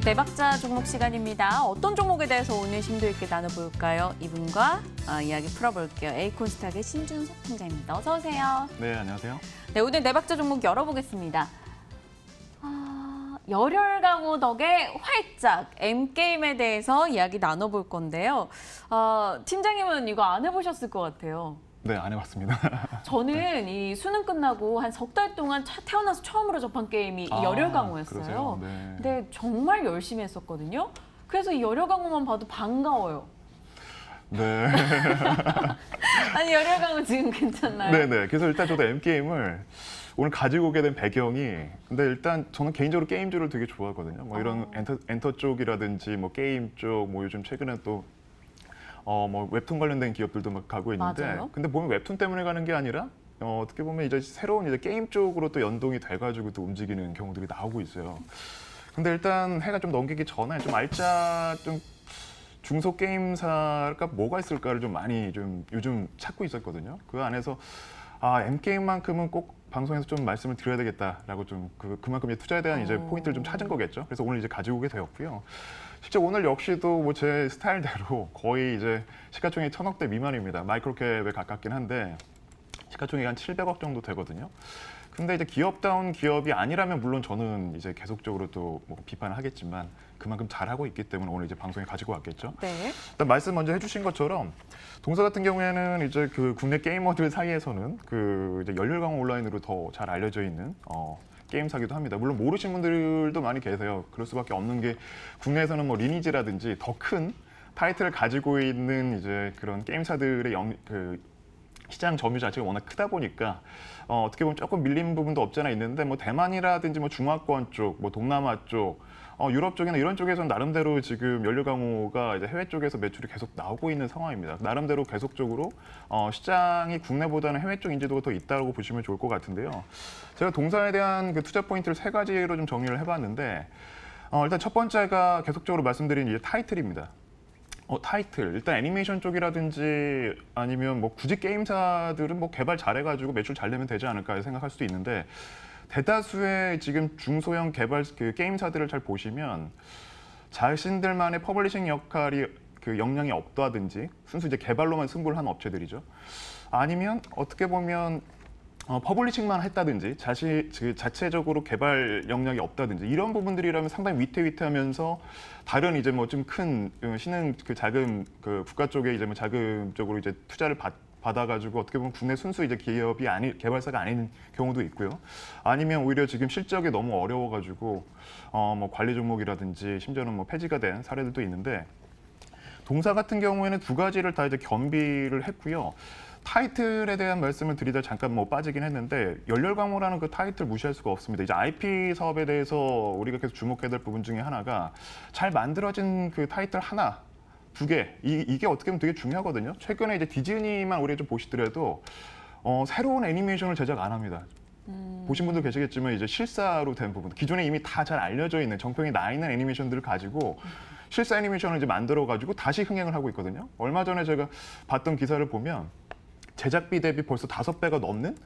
대박자 종목 시간입니다. 어떤 종목에 대해서 오늘 심도 있게 나눠볼까요? 이분과 이야기 풀어볼게요. 에이콘스탁의 신준석 팀장입니다. 어서 오세요. 네, 안녕하세요. 네, 오늘 대박자 종목 열어보겠습니다. 열혈 강호 덕에 활짝 M게임에 대해서 이야기 나눠볼 건데요. 팀장님은 이거 안 해보셨을 것 같아요. 네, 안 해봤습니다. 저는 이 수능 끝나고 한 석 달 동안 태어나서 처음으로 접한 게임이 이 열혈 강호였어요. 그러세요? 네. 근데 정말 열심히 했었거든요. 그래서 이 열혈 강호만 봐도 반가워요. 네. 아니 열혈 강호 지금 괜찮나요? 네네. 그래서 일단 저도 M게임을 오늘 가지고 오게 된 배경이 근데 일단 저는 개인적으로 게임주를 되게 좋아하거든요. 뭐 이런 엔터 쪽이라든지 뭐 게임 쪽, 뭐 요즘 최근에 또 뭐 웹툰 관련된 기업들도 막 가고 있는데, 맞아요. 근데 보면 웹툰 때문에 가는 게 아니라 어떻게 보면 이제 새로운 이제 게임 쪽으로 또 연동이 돼가지고 또 움직이는 경우들이 나오고 있어요. 근데 일단 해가 좀 넘기기 전에 좀 알짜 좀 중소 게임사가 뭐가 있을까를 좀 많이 좀 요즘 찾고 있었거든요. 그 안에서 M게임만큼은 꼭 방송에서 좀 말씀을 드려야 되겠다라고 좀 그만큼 이제 투자에 대한 이제 포인트를 좀 찾은 거겠죠. 그래서 오늘 이제 가지고 오게 되었고요. 실제 오늘 역시도 뭐 제 스타일대로 거의 이제 시가총액 1,000억대 미만입니다. 마이크로캡에 가깝긴 한데 시가총액이 한 700억 정도 되거든요. 근데 이제 기업다운 기업이 아니라면 물론 저는 이제 계속적으로 또 뭐 비판을 하겠지만 그만큼 잘하고 있기 때문에 오늘 이제 방송에 가지고 왔겠죠. 네. 일단 말씀 먼저 해주신 것처럼 동사 같은 경우에는 이제 그 국내 게이머들 사이에서는 그 이제 열혈강호 온라인으로 더 잘 알려져 있는 게임사기도 합니다. 물론 모르시는 분들도 많이 계세요. 그럴 수밖에 없는 게 국내에서는 뭐 리니지라든지 더 큰 타이틀을 가지고 있는 이제 그런 게임사들의 시장 점유 자체가 워낙 크다 보니까 어떻게 보면 조금 밀린 부분도 없잖아 있는데 뭐 대만이라든지 뭐 중화권 쪽, 뭐 동남아 쪽, 유럽 쪽이나 이런 쪽에서는 나름대로 지금 열혈강호가 이제 해외 쪽에서 매출이 계속 나오고 있는 상황입니다. 나름대로 계속적으로 시장이 국내보다는 해외 쪽 인지도가 더 있다고 보시면 좋을 것 같은데요. 제가 동사에 대한 그 투자 포인트를 3가지로 좀 정리를 해봤는데 일단 첫 번째가 계속적으로 말씀드린 이제 타이틀입니다. 타이틀 일단 애니메이션 쪽이라든지 아니면 뭐 굳이 게임사들은 뭐 개발 잘해가지고 매출 잘 내면 되지 않을까 생각할 수도 있는데 대다수의 지금 중소형 개발 그 게임사들을 잘 보시면 자신들만의 퍼블리싱 역할이 그 역량이 없다든지 순수 이제 개발로만 승부를 한 업체들이죠. 아니면 어떻게 보면 퍼블리싱만 했다든지 자체적으로 개발 역량이 없다든지 이런 부분들이라면 상당히 위태위태하면서 다른 이제 뭐 좀 큰 신흥 그 자금 그 국가 쪽에 이제 뭐 자금 쪽으로 이제 투자를 받아가지고 어떻게 보면 국내 순수 이제 기업이 개발사가 아닌 경우도 있고요. 아니면 오히려 지금 실적이 너무 어려워가지고 뭐 관리 종목이라든지 심지어는 뭐 폐지가 된 사례들도 있는데 동사 같은 경우에는 2가지를 다 이제 겸비를 했고요. 타이틀에 대한 말씀을 드리다 잠깐 뭐 빠지긴 했는데 열혈강호라는 그 타이틀 무시할 수가 없습니다. 이제 IP 사업에 대해서 우리가 계속 주목해야 될 부분 중에 하나가 잘 만들어진 그 타이틀 하나, 2개 이게 어떻게 보면 되게 중요하거든요. 최근에 이제 디즈니만 우리가 좀 보시더라도 새로운 애니메이션을 제작 안 합니다. 보신 분들 계시겠지만 이제 실사로 된 부분, 기존에 이미 다 잘 알려져 있는 정평이 나 있는 애니메이션들을 가지고 실사 애니메이션을 이제 만들어가지고 다시 흥행을 하고 있거든요. 얼마 전에 제가 봤던 기사를 보면 제작비 대비 벌써 5배가 넘는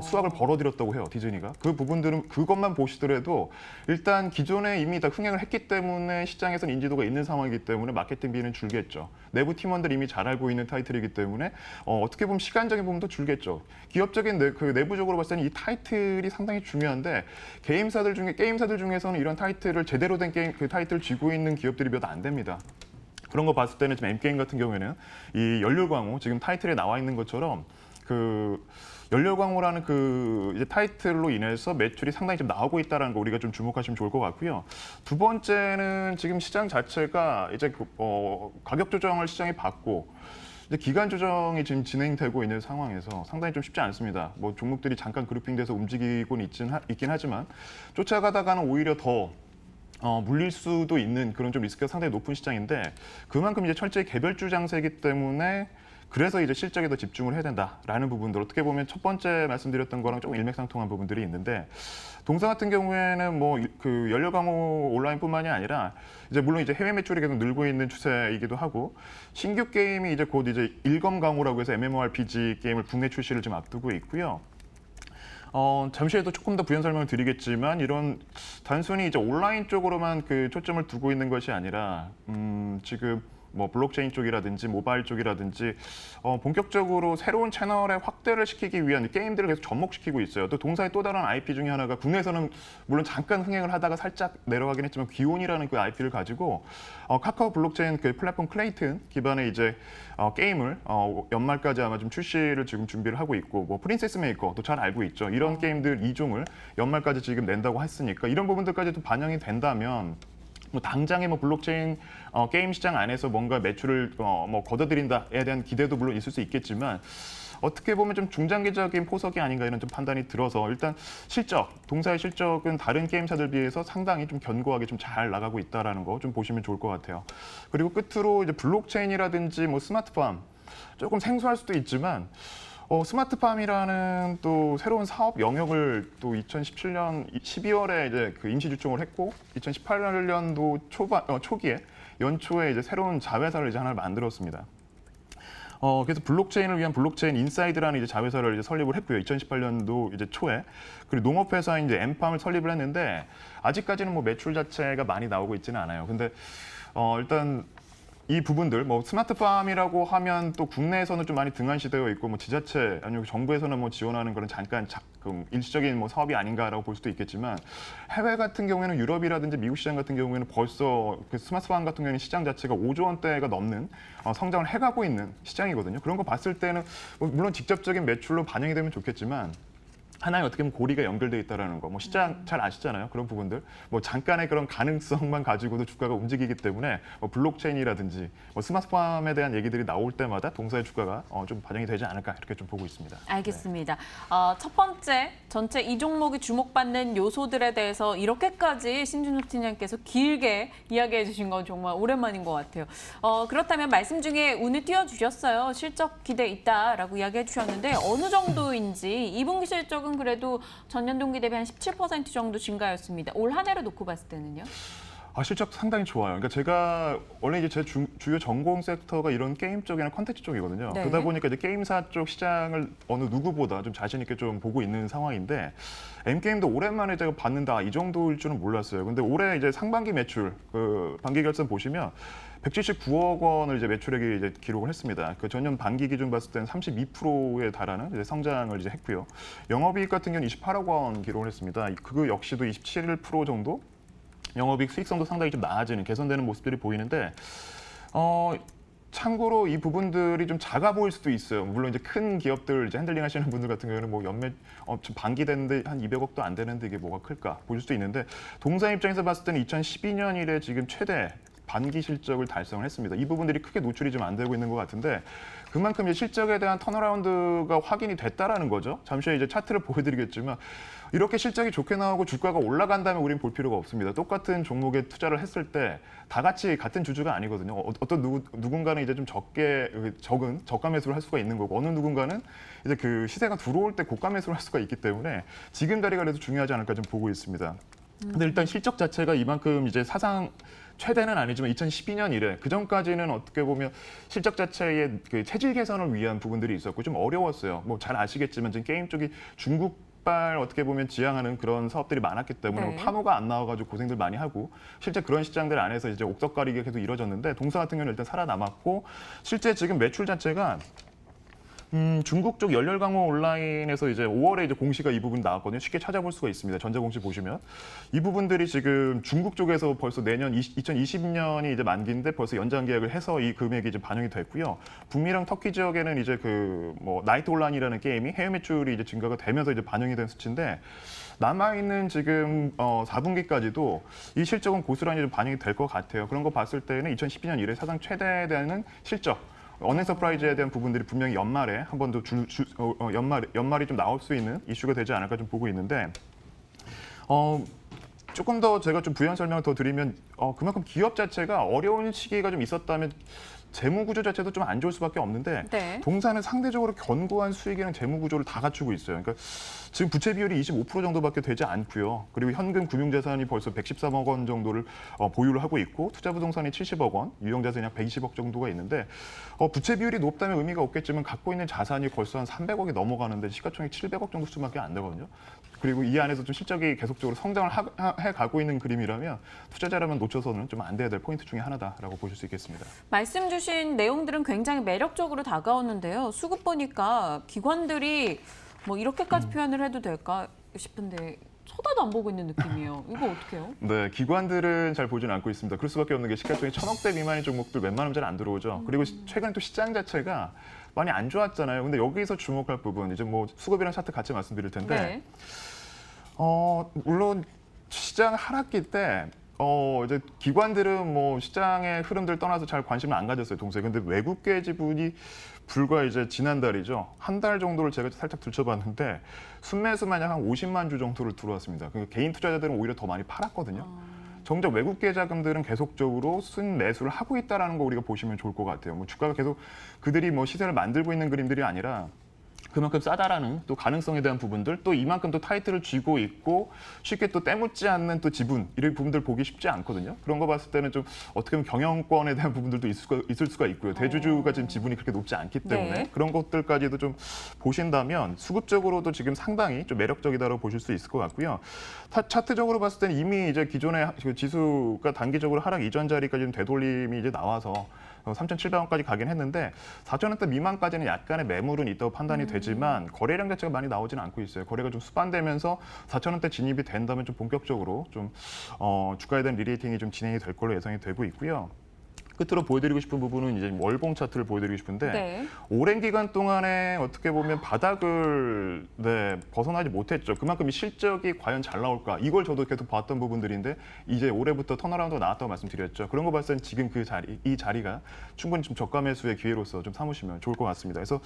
수확을 벌어들였다고 해요, 디즈니가. 그 부분들은 그것만 보시더라도 일단 기존에 이미 다 흥행을 했기 때문에 시장에서는 인지도가 있는 상황이기 때문에 마케팅비는 줄겠죠. 내부 팀원들이 이미 잘 알고 있는 타이틀이기 때문에 어떻게 보면 시간적인 부분도 줄겠죠. 기업적인 내부적으로 봤을 때는 이 타이틀이 상당히 중요한데 게임사들 중에서는 이런 타이틀을 제대로 된 게임 그 타이틀을 쥐고 있는 기업들이 몇 안 됩니다. 그런 거 봤을 때는 지금 M게임 같은 경우에는 이 열혈강호 지금 타이틀에 나와 있는 것처럼 그 열혈강호라는 그 이제 타이틀로 인해서 매출이 상당히 좀 나오고 있다는 거 우리가 좀 주목하시면 좋을 것 같고요. 2번째는 지금 시장 자체가 이제 가격 조정을 시장이 받고 이제 기간 조정이 지금 진행되고 있는 상황에서 상당히 좀 쉽지 않습니다. 뭐 종목들이 잠깐 그룹핑돼서 움직이곤 있긴 하지만 쫓아가다가는 오히려 더 물릴 수도 있는 그런 좀 리스크가 상당히 높은 시장인데 그만큼 이제 철저히 개별주 장세이기 때문에 그래서 이제 실적에 더 집중을 해야 된다라는 부분들 어떻게 보면 첫 번째 말씀드렸던 거랑 조금 일맥상통한 부분들이 있는데 동사 같은 경우에는 뭐 그 열혈강호 온라인뿐만이 아니라 이제 물론 이제 해외 매출이 계속 늘고 있는 추세이기도 하고 신규 게임이 이제 곧 이제 일검강호라고 해서 MMORPG 게임을 국내 출시를 좀 앞두고 있고요. 잠시 후에도 조금 더 부연 설명을 드리겠지만 이런 단순히 이제 온라인 쪽으로만 그 초점을 두고 있는 것이 아니라 지금 뭐 블록체인 쪽이라든지 모바일 쪽이라든지 본격적으로 새로운 채널의 확대를 시키기 위한 게임들을 계속 접목시키고 있어요. 또 동사의 또 다른 IP 중에 하나가 국내에서는 물론 잠깐 흥행을 하다가 살짝 내려가긴 했지만 귀온이라는 그 IP를 가지고 카카오 블록체인 그 플랫폼 클레이튼 기반의 이제 게임을 연말까지 아마 좀 출시를 지금 준비를 하고 있고 뭐 프린세스 메이커도 잘 알고 있죠. 이런 게임들 2종을 연말까지 지금 낸다고 했으니까 이런 부분들까지도 반영이 된다면 뭐 당장에 뭐 블록체인 게임 시장 안에서 뭔가 매출을 뭐 걷어들인다에 대한 기대도 물론 있을 수 있겠지만 어떻게 보면 좀 중장기적인 포석이 아닌가 이런 좀 판단이 들어서 일단 동사의 실적은 다른 게임사들 비해서 상당히 좀 견고하게 좀 잘 나가고 있다라는 거 좀 보시면 좋을 것 같아요. 그리고 끝으로 이제 블록체인이라든지 뭐 스마트팜 조금 생소할 수도 있지만 스마트팜이라는 또 새로운 사업 영역을 또 2017년 12월에 이제 그 임시 주총을 했고 2018년도 초기에 연초에 이제 새로운 자회사를 이제 하나 만들었습니다. 그래서 블록체인을 위한 블록체인 인사이드라는 이제 자회사를 이제 설립을 했고요. 2018년도 이제 초에. 그리고 농업회사인 이제 엠팜을 설립을 했는데 아직까지는 뭐 매출 자체가 많이 나오고 있지는 않아요. 근데 일단 이 부분들 뭐 스마트팜이라고 하면 또 국내에서는 좀 많이 등한시되어 있고 뭐 지자체 아니면 정부에서는 뭐 지원하는 그런 잠깐 일시적인 뭐 사업이 아닌가라고 볼 수도 있겠지만 해외 같은 경우에는 유럽이라든지 미국 시장 같은 경우에는 벌써 그 스마트팜 같은 경우에는 시장 자체가 5조 원대가 넘는 성장을 해가고 있는 시장이거든요. 그런 거 봤을 때는 물론 직접적인 매출로 반영이 되면 좋겠지만 하나의 어떻게 보면 고리가 연결돼 있다라는 거, 뭐 시장 잘 아시잖아요. 그런 부분들, 뭐 잠깐의 그런 가능성만 가지고도 주가가 움직이기 때문에 뭐 블록체인이라든지 뭐 스마트팜에 대한 얘기들이 나올 때마다 동사의 주가가 좀 반영이 되지 않을까 이렇게 좀 보고 있습니다. 알겠습니다. 첫 번째, 전체 이 종목이 주목받는 요소들에 대해서 이렇게까지 신준호 팀장께서 길게 이야기해 주신 건 정말 오랜만인 것 같아요. 그렇다면 말씀 중에 운을 띄워주셨어요. 실적 기대 있다라고 이야기해 주셨는데 어느 정도인지 2분기 실적은 그래도 전년 동기 대비 한 17% 정도 증가였습니다. 올 한 해를 놓고 봤을 때는요? 실적 상당히 좋아요. 그러니까 제가 원래 이제 제 주요 전공 섹터가 이런 게임 쪽이나 컨텐츠 쪽이거든요. 네. 그러다 보니까 이제 게임사 쪽 시장을 어느 누구보다 좀 자신 있게 좀 보고 있는 상황인데 M게임도 오랜만에 제가 봤는데 이 정도일 줄은 몰랐어요. 근데 올해 이제 상반기 매출 반기 결산 보시면 179억 원을 이제 매출액이 이제 기록을 했습니다. 그 전년 반기 기준 봤을 때는 32%에 달하는 이제 성장을 이제 했고요. 영업이익 같은 경우는 28억 원 기록을 했습니다. 그 역시도 27% 정도 영업이익 수익성도 상당히 좀 나아지는 개선되는 모습들이 보이는데 참고로 이 부분들이 좀 작아 보일 수도 있어요. 물론 이제 큰 기업들 이제 핸들링 하시는 분들 같은 경우는 뭐 연매 지금 반기 됐는데 한 200억도 안 되는데 이게 뭐가 클까 보일 수도 있는데 동사 입장에서 봤을 때는 2012년 이래 지금 최대 반기 실적을 달성을 했습니다. 이 부분들이 크게 노출이 좀 안 되고 있는 것 같은데 그만큼 이제 실적에 대한 턴어라운드가 확인이 됐다라는 거죠. 잠시 후에 이제 차트를 보여드리겠지만 이렇게 실적이 좋게 나오고 주가가 올라간다면 우린 볼 필요가 없습니다. 똑같은 종목에 투자를 했을 때 다 같이 같은 주주가 아니거든요. 어떤 누군가는 이제 좀 적은 저가 매수를 할 수가 있는 거고 어느 누군가는 이제 그 시세가 들어올 때 고가 매수를 할 수가 있기 때문에 지금 자리가 그래도 중요하지 않을까 좀 보고 있습니다. 근데 일단 실적 자체가 이만큼 이제 사상 최대는 아니지만 2012년 이래 그 전까지는 어떻게 보면 실적 자체의 그 체질 개선을 위한 부분들이 있었고 좀 어려웠어요. 뭐 잘 아시겠지만 지금 게임 쪽이 중국발 어떻게 보면 지향하는 그런 사업들이 많았기 때문에 네. 판호가 안 나와가지고 고생들 많이 하고 실제 그런 시장들 안에서 이제 옥석가리기가 계속 이루어졌는데 동사 같은 경우는 일단 살아남았고 실제 지금 매출 자체가 중국 쪽 열렬강호 온라인에서 이제 5월에 이제 공시가 이 부분 나왔거든요. 쉽게 찾아볼 수가 있습니다. 전자공시 보시면 이 부분들이 지금 중국 쪽에서 벌써 내년 2020년이 이제 만기인데 벌써 연장 계약을 해서 이 금액이 이제 반영이 됐고요. 북미랑 터키 지역에는 이제 그 뭐 나이트 온라인이라는 게임이 해외 매출이 이제 증가가 되면서 이제 반영이 된 수치인데 남아있는 지금 4분기까지도 이 실적은 고스란히 좀 반영이 될 것 같아요. 그런 거 봤을 때는 2012년 이래 사상 최대되는 실적. 언엔터프라이즈에 대한 부분들이 분명히 연말에 한 번 더 연말이 좀 나올 수 있는 이슈가 되지 않을까 좀 보고 있는데 조금 더 제가 좀 부연 설명을 더 드리면 그만큼 기업 자체가 어려운 시기가 좀 있었다면 재무 구조 자체도 좀 안 좋을 수밖에 없는데 네. 동사는 상대적으로 견고한 수익이랑 재무 구조를 다 갖추고 있어요. 그러니까 지금 부채 비율이 25% 정도밖에 되지 않고요. 그리고 현금 금융자산이 벌써 113억 원 정도를 보유를 하고 있고 투자 부동산이 70억 원, 유형자산이 약 120억 정도가 있는데 부채 비율이 높다면 의미가 없겠지만 갖고 있는 자산이 벌써 한 300억이 넘어가는데 시가총액 700억 정도 수밖에 안 되거든요. 그리고 이 안에서 좀 실적이 계속적으로 성장을 해가고 있는 그림이라면 투자자라면 놓쳐서는 좀 안 돼야 될 포인트 중에 하나다라고 보실 수 있겠습니다. 말씀 주신 내용들은 굉장히 매력적으로 다가오는데요. 수급 보니까 기관들이 뭐 이렇게까지 표현을 해도 될까 싶은데 쳐다도 안 보고 있는 느낌이에요. 이거 어떻게 해요? 네, 기관들은 잘 보지는 않고 있습니다. 그럴 수밖에 없는 게 시가총액 1,000억대 미만의 종목들 웬만하면 잘 안 들어오죠. 그리고 최근 또 시장 자체가 많이 안 좋았잖아요. 근데 여기서 주목할 부분 이제 뭐 수급이랑 차트 같이 말씀드릴 텐데 네. 물론 시장 하락기 때 이제 기관들은 뭐 시장의 흐름들 떠나서 잘 관심을 안 가졌어요, 동시에. 근데 외국계 지분이 불과 이제 지난달이죠. 한 달 정도를 제가 살짝 들춰봤는데 순매수만 약 한 50만 주 정도를 들어왔습니다. 그러니까 개인 투자자들은 오히려 더 많이 팔았거든요. 정작 외국계 자금들은 계속적으로 순매수를 하고 있다는 거 우리가 보시면 좋을 것 같아요. 뭐 주가가 계속 그들이 뭐 시세를 만들고 있는 그림들이 아니라 그만큼 싸다라는 또 가능성에 대한 부분들, 또 이만큼 또 타이틀을 쥐고 있고 쉽게 또 때묻지 않는 또 지분, 이런 부분들 보기 쉽지 않거든요. 그런 거 봤을 때는 좀 어떻게 보면 경영권에 대한 부분들도 있을 수가 있고요. 대주주가 지금 지분이 그렇게 높지 않기 때문에 네. 그런 것들까지도 좀 보신다면 수급적으로도 지금 상당히 좀 매력적이다라고 보실 수 있을 것 같고요. 차트적으로 봤을 때는 이미 이제 기존의 지수가 단기적으로 하락 이전 자리까지 좀 되돌림이 이제 나와서 3,700원까지 가긴 했는데 4,000원대 미만까지는 약간의 매물은 있다고 판단이 되지만 거래량 자체가 많이 나오지는 않고 있어요. 거래가 좀 수반되면서 4,000원대 진입이 된다면 좀 본격적으로 좀 주가에 대한 리레이팅이 좀 진행이 될 걸로 예상이 되고 있고요. 끝으로 보여드리고 싶은 부분은 이제 월봉 차트를 보여드리고 싶은데 네. 오랜 기간 동안에 어떻게 보면 바닥을 벗어나지 못했죠. 그만큼 이 실적이 과연 잘 나올까? 이걸 저도 계속 봤던 부분들인데 이제 올해부터 턴어라운드가 나왔다고 말씀드렸죠. 그런 거 봤을 땐 지금 이 자리가 충분히 좀 저가 매수의 기회로서 좀 삼으시면 좋을 것 같습니다. 그래서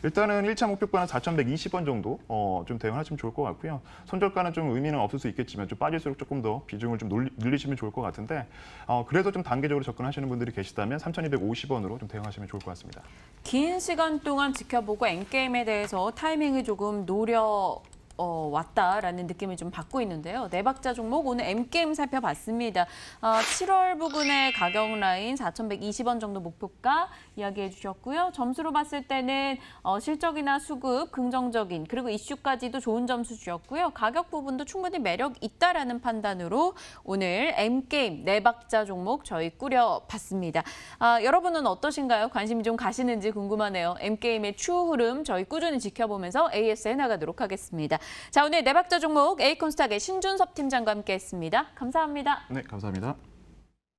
일단은 1차 목표가는 4,120원 정도 좀 대응하시면 좋을 것 같고요. 손절가는 좀 의미는 없을 수 있겠지만 좀 빠질수록 조금 더 비중을 좀 늘리시면 좋을 것 같은데 그래도 좀 단계적으로 접근하시는 분들이 계시다면 3,250원으로 좀 대응하시면 좋을 것 같습니다. 긴 시간 동안 지켜보고 엔게임에 대해서 타이밍을 조금 왔다라는 느낌을 좀 받고 있는데요. 네 박자 종목 오늘 M게임 살펴봤습니다. 7월 부근의 가격 라인 4,120원 정도 목표가 이야기해 주셨고요. 점수로 봤을 때는 실적이나 수급 긍정적인 그리고 이슈까지도 좋은 점수 주셨고요. 가격 부분도 충분히 매력 있다라는 판단으로 오늘 M게임 네 박자 종목 저희 꾸려봤습니다. 여러분은 어떠신가요? 관심이 좀 가시는지 궁금하네요. M게임의 추후 흐름 저희 꾸준히 지켜보면서 AS 해나가도록 하겠습니다. 자, 오늘 네 박자 종목 에이콘스탁의 신준섭 팀장과 함께했습니다. 감사합니다. 네, 감사합니다.